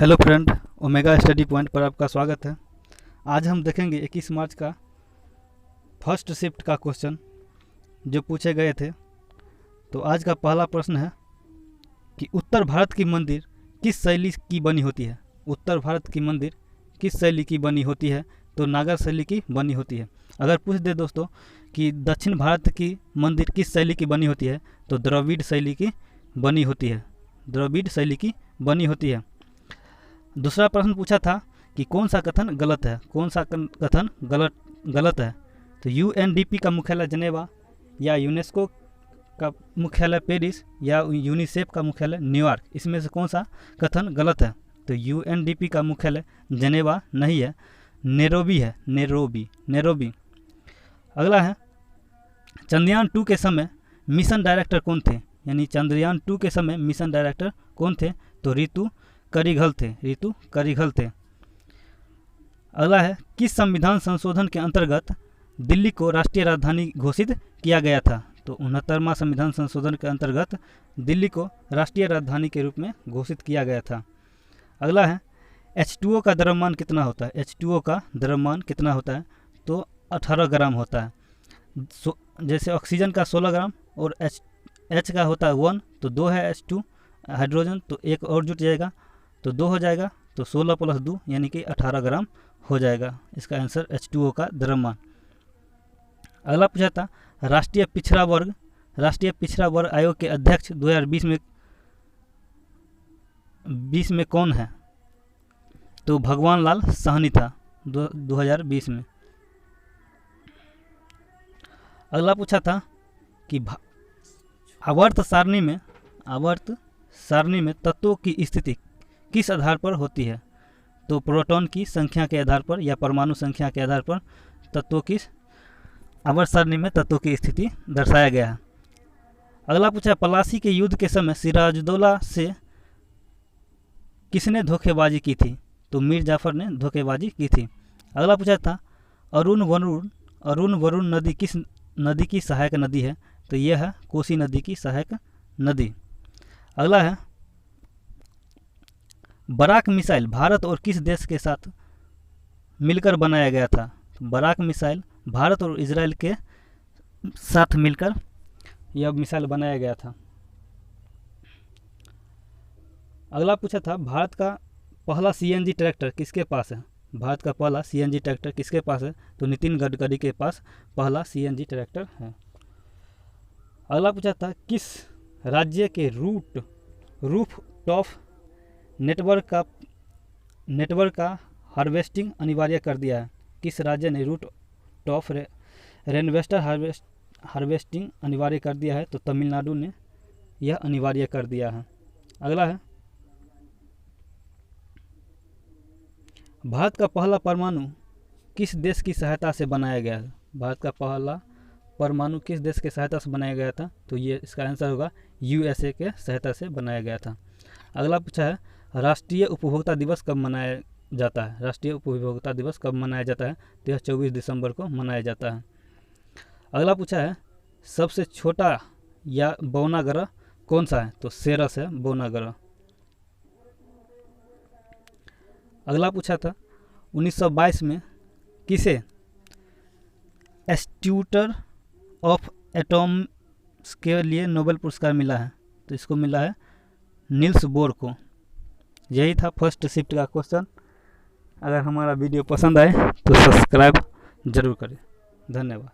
Hello friend, omega study point पर आपका स्वागत है। आज हम देखेंगे 21 मार्च का फर्स्ट शिफ्ट का क्वेश्चन जो पूछे गए थे। तो आज का पहला प्रश्न है कि उत्तर भारत की मंदिर किस शैली की बनी होती है। उत्तर भारत की मंदिर किस शैली की बनी होती है? तो नागर शैली की बनी होती है। अगर पूछ दे दोस्तों कि दक्षिण भारत की मंदिर किस शैली की बनी होती है, तो द्रविड़ शैली की बनी होती है। द्रविड़ शैली की बनी होती है। दूसरा प्रश्न पूछा था कि कौन सा कथन गलत है। कौन सा कथन गलत है? तो यूएनडीपी का मुख्यालय जनेवा, या यूनेस्को का मुख्यालय पेरिस, या यूनिसेफ का मुख्यालय न्यूयॉर्क, इसमें से कौन सा कथन गलत है? तो यूएनडीपी का मुख्यालय जनेवा नहीं है, नैरोबी है। नैरोबी। अगला है चंद्रयान 2 के समय मिशन डायरेक्टर कौन थे? यानी चंद्रयान 2 के समय मिशन डायरेक्टर कौन थे? तो ऋतु करिघल थे। अगला है किस संविधान संशोधन के अंतर्गत दिल्ली को राष्ट्रीय राजधानी घोषित किया गया था? तो 69वां संविधान संशोधन के अंतर्गत दिल्ली को राष्ट्रीय राजधानी के रूप में घोषित किया गया था। अगला है H2O का द्रव्यमान कितना होता है? H2O का द्रव्यमान कितना होता है? तो 18 ग्राम होता है। जैसे ऑक्सीजन का 16 ग्राम और H का होता है 1, तो 2 है H2 हाइड्रोजन, तो एक और जुट जाएगा तो 2 हो जाएगा, तो 16 + 2 यानी कि 18 ग्राम हो जाएगा। इसका आंसर H2O का द्रव्यमान। अगला पूछा था राष्ट्रीय पिछड़ा वर्ग आयोग के अध्यक्ष 2020 में कौन है? तो भगवान लाल साहनी था 2020 में। अगला पूछा था कि आवर्त सारणी में तत्वों की स्थिति किस आधार पर होती है? तो प्रोटॉन की संख्या के आधार पर या परमाणु संख्या के आधार पर तत्वों की आवर्त सारणी में तत्वों की स्थिति दर्शाया गया है। अगला पूछा पलासी के युद्ध के समय सिराजुद्दौला से किसने धोखेबाजी की थी? तो मीर जाफर ने धोखेबाजी की थी। अगला पूछा था अरुण वरुण नदी किस नदी की सहायक नदी है? तो यह है कोसी नदी की सहायक नदी। अगला है बराक मिसाइल भारत और किस देश के साथ मिलकर बनाया गया था? बराक मिसाइल भारत और इजराइल के साथ मिलकर यह मिसाइल बनाया गया था। अगला पूछा था भारत का पहला सीएनजी ट्रैक्टर किसके पास है? भारत का पहला सीएनजी ट्रैक्टर किसके पास है? तो नितिन गडकरी के पास पहला सीएनजी ट्रैक्टर है। अगला पूछा था किस राज्य के रूफ टॉप नेटवर्क का हार्वेस्टिंग अनिवार्य कर दिया है? किस राज्य ने रूट टॉप रेनवेस्टर हार्वेस्टिंग अनिवार्य कर दिया है? तो तमिलनाडु ने यह अनिवार्य कर दिया है। अगला है भारत का पहला परमाणु किस देश की सहायता से बनाया गया है? भारत का पहला परमाणु किस देश की सहायता से बनाया गया था? तो ये इसका आंसर होगा USA के सहायता से बनाया गया था। अगला पूछा है राष्ट्रीय उपभोक्ता दिवस कब मनाया जाता है? राष्ट्रीय उपभोक्ता दिवस कब मनाया जाता है? तो यह 24 दिसंबर को मनाया जाता है। अगला पूछा है सबसे छोटा या बौना ग्रह कौन सा है? तो सेरस है बौना ग्रह। अगला पूछा था 1922 में किसे एस्ट्यूटर ऑफ एटॉम्स के लिए नोबेल पुरस्कार मिला है? तो इसको मिला है नील्स बोर को। यही था फर्स्ट शिफ्ट का क्वेश्चन। अगर हमारा वीडियो पसंद आए तो सब्सक्राइब जरूर करें। धन्यवाद।